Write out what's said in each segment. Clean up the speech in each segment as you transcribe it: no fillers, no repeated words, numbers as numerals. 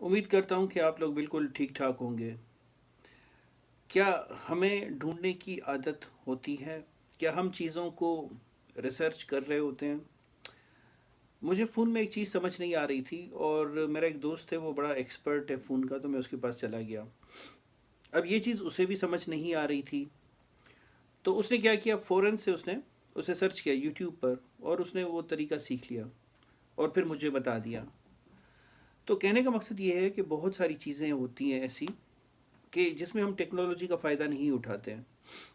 امید کرتا ہوں کہ آپ لوگ بالکل ٹھیک ٹھاک ہوں گے۔ کیا ہمیں ڈھونڈنے کی عادت ہوتی ہے؟ کیا ہم چیزوں کو ریسرچ کر رہے ہوتے ہیں؟ مجھے فون میں ایک چیز سمجھ نہیں آ رہی تھی، اور میرا ایک دوست ہے، وہ بڑا ایکسپرٹ ہے فون کا، تو میں اس کے پاس چلا گیا۔ اب یہ چیز اسے بھی سمجھ نہیں آ رہی تھی، تو اس نے کیا کیا، فوراً سے اس نے اسے سرچ کیا یوٹیوب پر، اور اس نے وہ طریقہ سیکھ لیا اور پھر مجھے بتا دیا۔ تو کہنے کا مقصد یہ ہے کہ بہت ساری چیزیں ہوتی ہیں ایسی کہ جس میں ہم ٹیکنالوجی کا فائدہ نہیں اٹھاتے ہیں،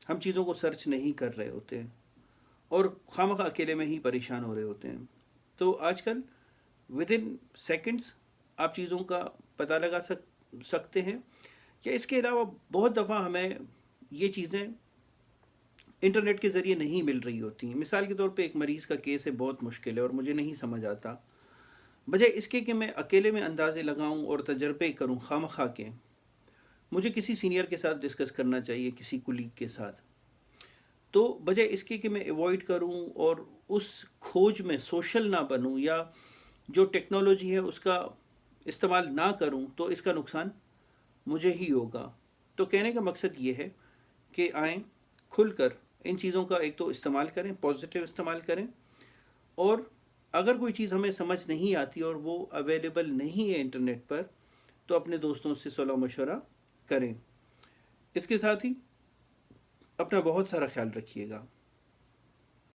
ہم چیزوں کو سرچ نہیں کر رہے ہوتے ہیں، اور خواہ اکیلے میں ہی پریشان ہو رہے ہوتے ہیں۔ تو آج کل ود ان سیکنڈس آپ چیزوں کا پتہ لگا سکتے ہیں، یا اس کے علاوہ بہت دفعہ ہمیں یہ چیزیں انٹرنیٹ کے ذریعے نہیں مل رہی ہوتی ہیں۔ مثال کے طور پہ ایک مریض کا کیس ہے، بہت مشکل ہے اور مجھے نہیں سمجھ آتا، بجائے اس کے کہ میں اکیلے میں اندازے لگاؤں اور تجربے کروں خواہ کے، مجھے کسی سینئر کے ساتھ ڈسکس کرنا چاہیے، کسی کولیگ کے ساتھ۔ تو بجائے اس کے کہ میں ایوائڈ کروں اور اس کھوج میں سوشل نہ بنوں، یا جو ٹیکنالوجی ہے اس کا استعمال نہ کروں، تو اس کا نقصان مجھے ہی ہوگا۔ تو کہنے کا مقصد یہ ہے کہ آئیں کھل کر ان چیزوں کا ایک تو استعمال کریں، پازیٹیو استعمال کریں، اور اگر کوئی چیز ہمیں سمجھ نہیں آتی اور وہ اویلیبل نہیں ہے انٹرنیٹ پر، تو اپنے دوستوں سے صلاح مشورہ کریں۔ اس کے ساتھ ہی اپنا بہت سارا خیال رکھیے گا۔